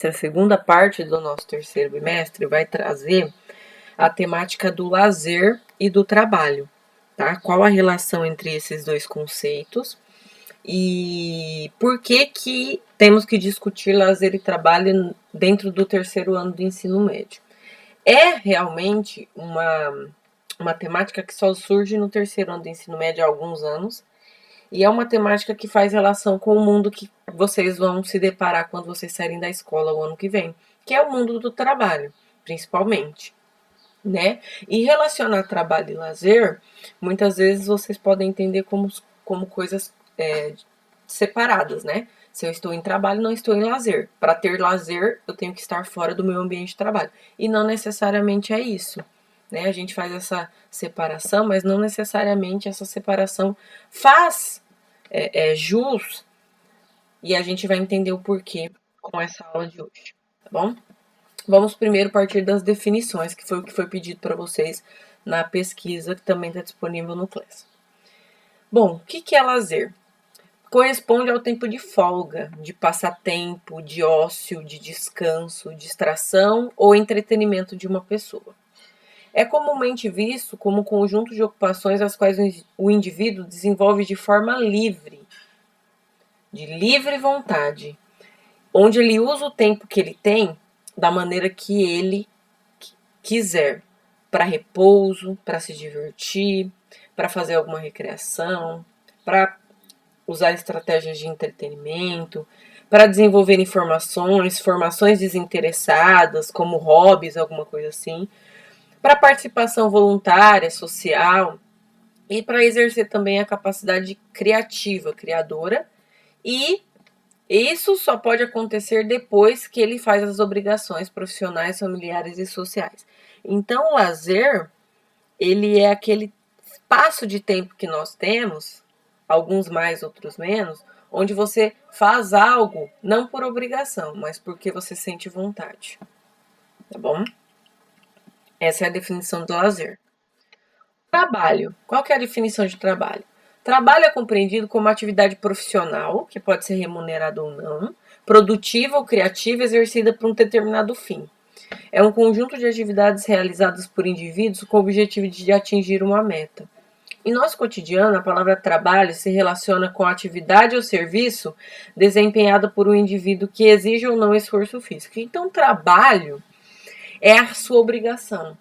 A segunda parte do nosso terceiro bimestre vai trazer a temática do lazer e do trabalho, tá? Qual a relação entre esses dois conceitos e por que temos que discutir lazer e trabalho dentro do terceiro ano do ensino médio. É realmente uma temática que só surge no terceiro ano do ensino médio há alguns anos, e é uma temática que faz relação com o mundo que vocês vão se deparar quando vocês saírem da escola o ano que vem, que é o mundo do trabalho, principalmente, né? E relacionar trabalho e lazer, muitas vezes vocês podem entender como coisas separadas, né? Se eu estou em trabalho, não estou em lazer. Para ter lazer, eu tenho que estar fora do meu ambiente de trabalho. E não necessariamente é isso. Né? A gente faz essa separação, mas não necessariamente essa separação faz jus, e a gente vai entender o porquê com essa aula de hoje, tá bom? Vamos primeiro partir das definições, que foi o que foi pedido para vocês na pesquisa, que também está disponível no Class. Bom, o que é lazer? Corresponde ao tempo de folga, de passatempo, de ócio, de descanso, distração ou entretenimento de uma pessoa. É comumente visto como um conjunto de ocupações as quais o indivíduo desenvolve de forma livre, de livre vontade, onde ele usa o tempo que ele tem da maneira que ele quiser, para repouso, para se divertir, para fazer alguma recreação, para usar estratégias de entretenimento, para desenvolver formações desinteressadas, como hobbies, alguma coisa assim, para participação voluntária, social, e para exercer também a capacidade criativa, criadora, e isso só pode acontecer depois que ele faz as obrigações profissionais, familiares e sociais. Então, o lazer, ele é aquele espaço de tempo que nós temos, alguns mais, outros menos, onde você faz algo, não por obrigação, mas porque você sente vontade. Tá bom? Essa é a definição do lazer. Trabalho. Qual que é a definição de trabalho? Trabalho é compreendido como uma atividade profissional, que pode ser remunerada ou não, produtiva ou criativa, exercida por um determinado fim. É um conjunto de atividades realizadas por indivíduos com o objetivo de atingir uma meta. Em nosso cotidiano, a palavra trabalho se relaciona com a atividade ou serviço desempenhada por um indivíduo que exige ou não esforço físico. Então, trabalho é a sua obrigação,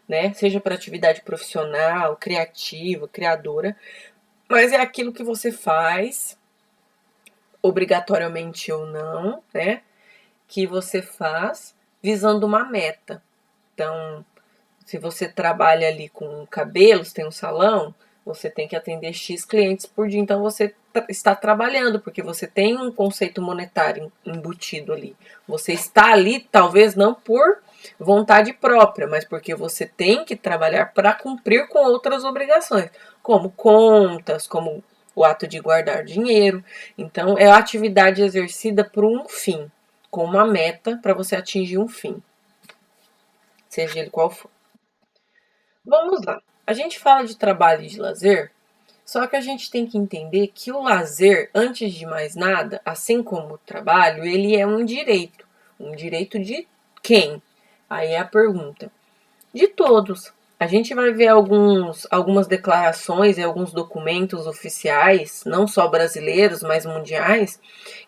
né? Seja para atividade profissional, criativa, criadora, mas é aquilo que você faz, obrigatoriamente ou não, né? Que você faz visando uma meta. Então, se você trabalha ali com cabelos, tem um salão, você tem que atender X clientes por dia. Então, você está trabalhando, porque você tem um conceito monetário embutido ali. Você está ali, talvez não por vontade própria, mas porque você tem que trabalhar para cumprir com outras obrigações, como contas, como o ato de guardar dinheiro. Então, é a atividade exercida por um fim, com uma meta para você atingir um fim, seja ele qual for. Vamos lá. A gente fala de trabalho e de lazer, só que a gente tem que entender que o lazer, antes de mais nada, assim como o trabalho, ele é um direito. Um direito de quem? Aí é a pergunta. De todos. A gente vai ver algumas declarações e alguns documentos oficiais, não só brasileiros, mas mundiais,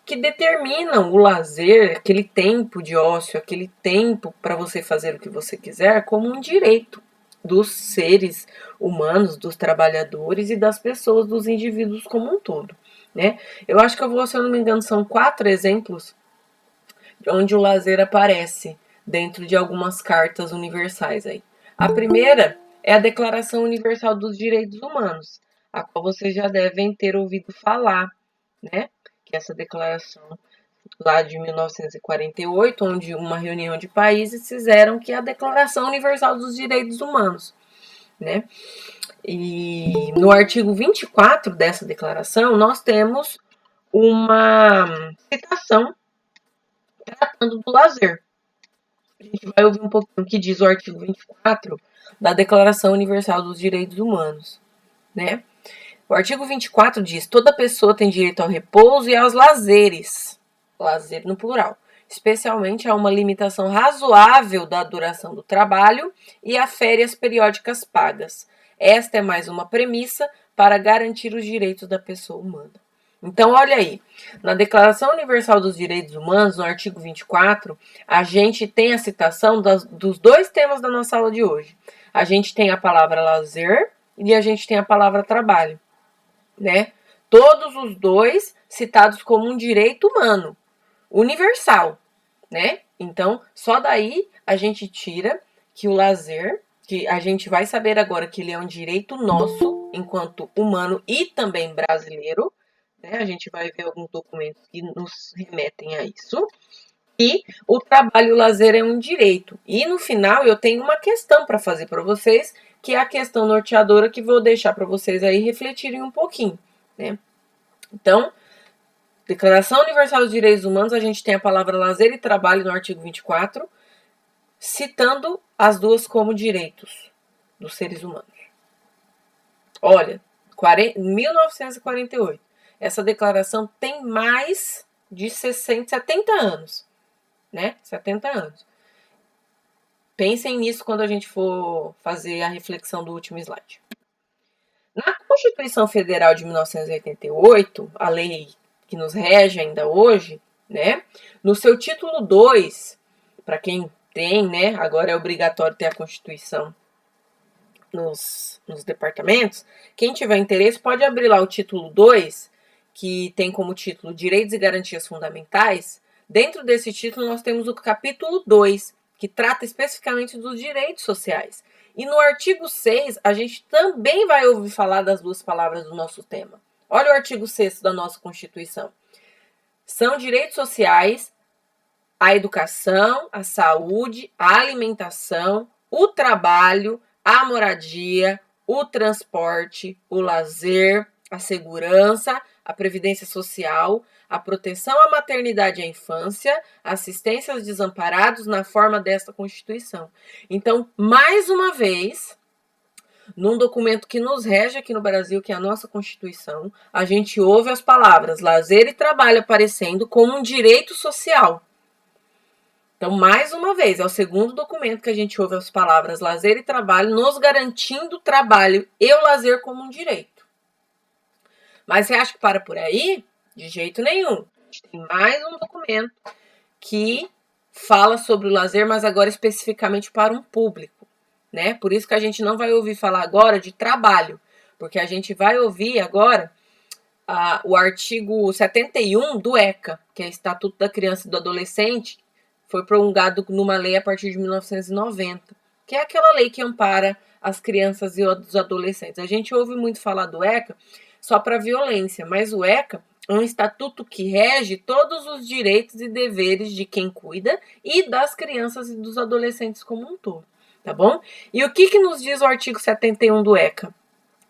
que determinam o lazer, aquele tempo de ócio, aquele tempo para você fazer o que você quiser, como um direito dos seres humanos, dos trabalhadores e das pessoas, dos indivíduos como um todo, né? Eu acho que eu vou, se eu não me engano, são 4 exemplos onde o lazer aparece dentro de algumas cartas universais aí. A primeira é a Declaração Universal dos Direitos Humanos, a qual vocês já devem ter ouvido falar, né? Que essa declaração lá de 1948, onde uma reunião de países fizeram que a Declaração Universal dos Direitos Humanos, né? E no artigo 24 dessa declaração, nós temos uma citação tratando do lazer. A gente vai ouvir um pouquinho o que diz o artigo 24 da Declaração Universal dos Direitos Humanos, né? O artigo 24 diz: toda pessoa tem direito ao repouso e aos lazeres, lazer no plural, especialmente a uma limitação razoável da duração do trabalho e a férias periódicas pagas. Esta é mais uma premissa para garantir os direitos da pessoa humana. Então, olha aí, na Declaração Universal dos Direitos Humanos, no artigo 24, a gente tem a citação dos dois temas da nossa aula de hoje. A gente tem a palavra lazer e a gente tem a palavra trabalho, né? Todos os dois citados como um direito humano, universal, né? Então, só daí a gente tira que o lazer, que a gente vai saber agora que ele é um direito nosso, enquanto humano e também brasileiro, né? A gente vai ver alguns documentos que nos remetem a isso. E o trabalho e o lazer é um direito. E no final eu tenho uma questão para fazer para vocês, que é a questão norteadora que vou deixar para vocês aí refletirem um pouquinho, né? Então, Declaração Universal dos Direitos Humanos, a gente tem a palavra lazer e trabalho no artigo 24, citando as duas como direitos dos seres humanos. Olha, 1948. Essa declaração tem mais de 70 anos, né? 70 anos. Pensem nisso quando a gente for fazer a reflexão do último slide. Na Constituição Federal de 1988, a lei que nos rege ainda hoje, né? No seu título 2, para quem tem, né? Agora é obrigatório ter a Constituição nos departamentos. Quem tiver interesse pode abrir lá o título 2, que tem como título Direitos e Garantias Fundamentais. Dentro desse título nós temos o capítulo 2, que trata especificamente dos direitos sociais. E no artigo 6, a gente também vai ouvir falar das duas palavras do nosso tema. Olha o artigo 6 da nossa Constituição. São direitos sociais a educação, a saúde, a alimentação, o trabalho, a moradia, o transporte, o lazer, a segurança, a previdência social, a proteção à maternidade e à infância, assistência aos desamparados na forma desta Constituição. Então, mais uma vez, num documento que nos rege aqui no Brasil, que é a nossa Constituição, a gente ouve as palavras lazer e trabalho aparecendo como um direito social. Então, mais uma vez, é o segundo documento que a gente ouve as palavras lazer e trabalho, nos garantindo o trabalho e o lazer como um direito. Mas você acha que para por aí? De jeito nenhum. A gente tem mais um documento que fala sobre o lazer, mas agora especificamente para um público, né? Por isso que a gente não vai ouvir falar agora de trabalho, porque a gente vai ouvir agora o artigo 71 do ECA, que é Estatuto da Criança e do Adolescente, foi promulgado numa lei a partir de 1990, que é aquela lei que ampara as crianças e os adolescentes. A gente ouve muito falar do ECA só para violência, mas o ECA é um estatuto que rege todos os direitos e deveres de quem cuida e das crianças e dos adolescentes como um todo, tá bom? E o que nos diz o artigo 71 do ECA?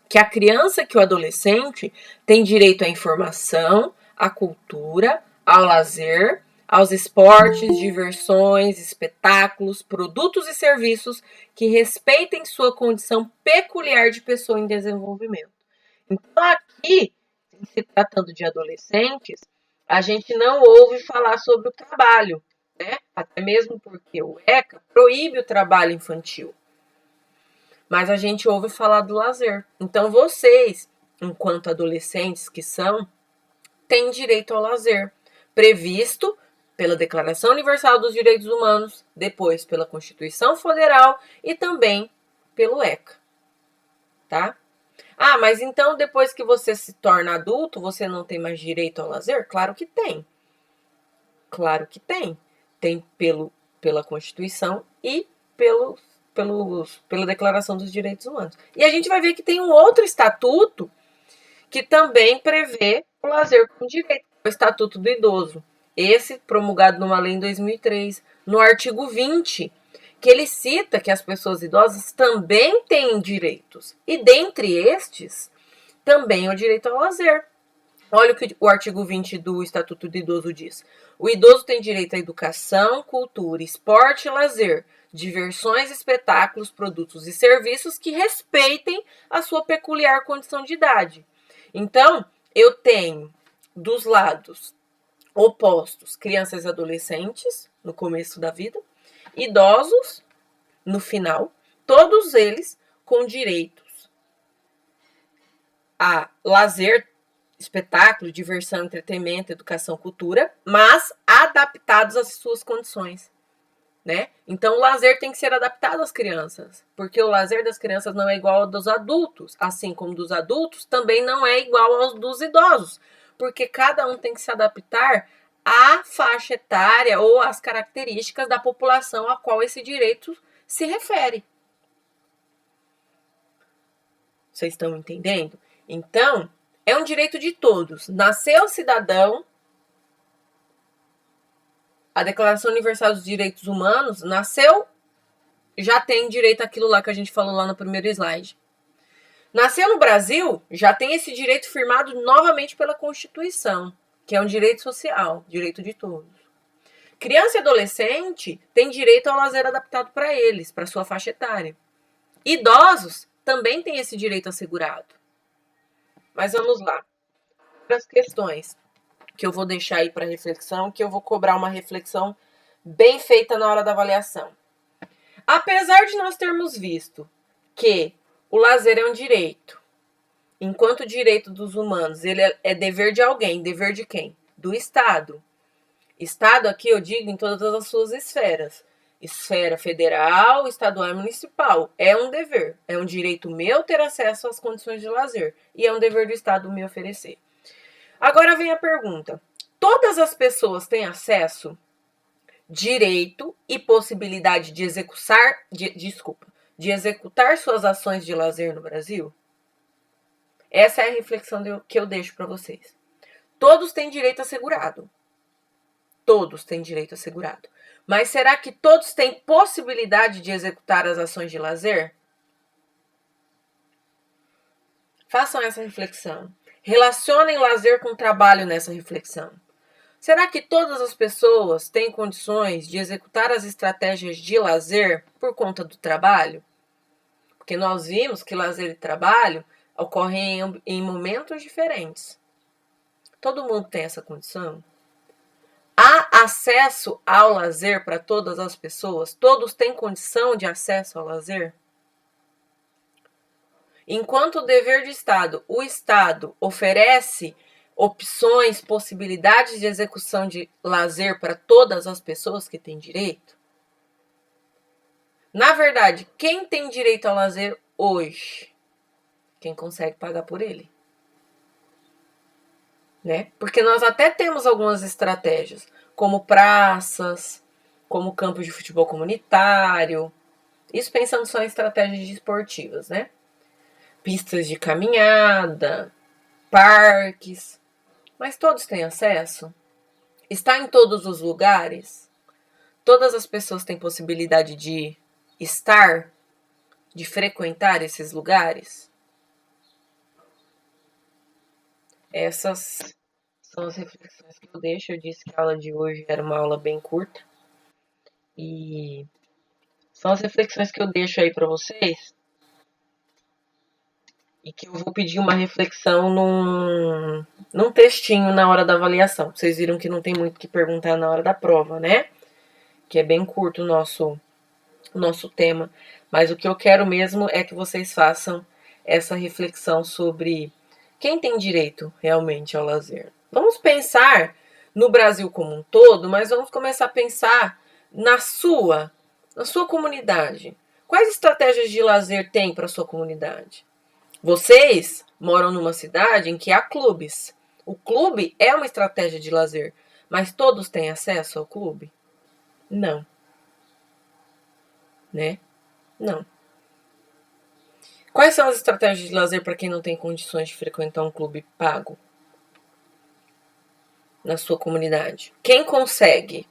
Que a criança e o adolescente têm direito à informação, à cultura, ao lazer, aos esportes, diversões, espetáculos, produtos e serviços que respeitem sua condição peculiar de pessoa em desenvolvimento. Então, aqui, se tratando de adolescentes, a gente não ouve falar sobre o trabalho, né? Até mesmo porque o ECA proíbe o trabalho infantil. Mas a gente ouve falar do lazer. Então, vocês, enquanto adolescentes que são, têm direito ao lazer, previsto pela Declaração Universal dos Direitos Humanos, depois pela Constituição Federal e também pelo ECA, tá? Ah, mas então depois que você se torna adulto, você não tem mais direito ao lazer? Claro que tem. Claro que tem. Tem pela Constituição e pela Declaração dos Direitos Humanos. E a gente vai ver que tem um outro estatuto que também prevê o lazer como direito, o Estatuto do Idoso. Esse promulgado numa lei em 2003, no artigo 20, que ele cita que as pessoas idosas também têm direitos. E dentre estes, também o direito ao lazer. Olha o que o artigo 20 do Estatuto do Idoso diz. O idoso tem direito à educação, cultura, esporte e lazer, diversões, espetáculos, produtos e serviços que respeitem a sua peculiar condição de idade. Então, eu tenho dos lados opostos: crianças e adolescentes, no começo da vida, idosos, no final, todos eles com direitos a lazer, espetáculo, diversão, entretenimento, educação, cultura, mas adaptados às suas condições, né? Então o lazer tem que ser adaptado às crianças, porque o lazer das crianças não é igual ao dos adultos, assim como dos adultos também não é igual aos dos idosos, porque cada um tem que se adaptar à faixa etária ou às características da população a qual esse direito se refere. Vocês estão entendendo? Então, é um direito de todos. Nasceu cidadão, a Declaração Universal dos Direitos Humanos, nasceu, já tem direito àquilo lá que a gente falou lá no primeiro slide. Nasceu no Brasil, já tem esse direito firmado novamente pela Constituição, que é um direito social, direito de todos. Criança e adolescente tem direito ao lazer adaptado para eles, para sua faixa etária. Idosos também têm esse direito assegurado. Mas vamos lá. As questões que eu vou deixar aí para reflexão, que eu vou cobrar uma reflexão bem feita na hora da avaliação. Apesar de nós termos visto que o lazer é um direito, enquanto direito dos humanos, ele é dever de alguém. Dever de quem? Do Estado. Estado aqui eu digo em todas as suas esferas. Esfera federal, estadual e municipal. É um dever. É um direito meu ter acesso às condições de lazer. E é um dever do Estado me oferecer. Agora vem a pergunta. Todas as pessoas têm acesso, direito e possibilidade de executar suas ações de lazer no Brasil? Essa é a reflexão que eu deixo para vocês. Todos têm direito assegurado. Todos têm direito assegurado. Mas será que todos têm possibilidade de executar as ações de lazer? Façam essa reflexão. Relacionem lazer com trabalho nessa reflexão. Será que todas as pessoas têm condições de executar as estratégias de lazer por conta do trabalho? Porque nós vimos que lazer e trabalho ocorrem em momentos diferentes. Todo mundo tem essa condição? Há acesso ao lazer para todas as pessoas? Todos têm condição de acesso ao lazer? Enquanto o dever de Estado, o Estado oferece opções, possibilidades de execução de lazer para todas as pessoas que têm direito? Na verdade, quem tem direito ao lazer hoje? Quem consegue pagar por ele. Né? Porque nós até temos algumas estratégias, como praças, como campos de futebol comunitário. Isso pensando só em estratégias esportivas, né? Pistas de caminhada, parques. Mas todos têm acesso? Está em todos os lugares? Todas as pessoas têm possibilidade de estar, de frequentar esses lugares? Essas são as reflexões que eu deixo. Eu disse que a aula de hoje era uma aula bem curta. E são as reflexões que eu deixo aí para vocês. E que eu vou pedir uma reflexão num textinho na hora da avaliação. Vocês viram que não tem muito o que perguntar na hora da prova, né? Que é bem curto o nosso tema. Mas o que eu quero mesmo é que vocês façam essa reflexão sobre quem tem direito realmente ao lazer. Vamos pensar no Brasil como um todo, mas vamos começar a pensar na sua comunidade. Quais estratégias de lazer tem para a sua comunidade? Vocês moram numa cidade em que há clubes. O clube é uma estratégia de lazer, mas todos têm acesso ao clube? Não. Né? Não. Quais são as estratégias de lazer para quem não tem condições de frequentar um clube pago na sua comunidade? Quem consegue?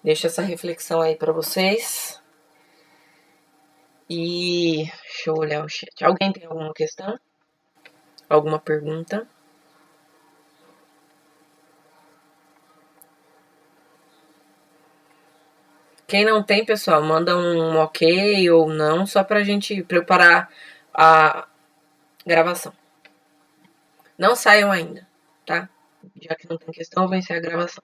Deixo essa reflexão aí para vocês. E deixa eu olhar o chat. Alguém tem alguma questão? Alguma pergunta? Quem não tem, pessoal, manda um ok ou não, só pra gente preparar a gravação. Não saiam ainda, tá? Já que não tem questão, vai ser a gravação.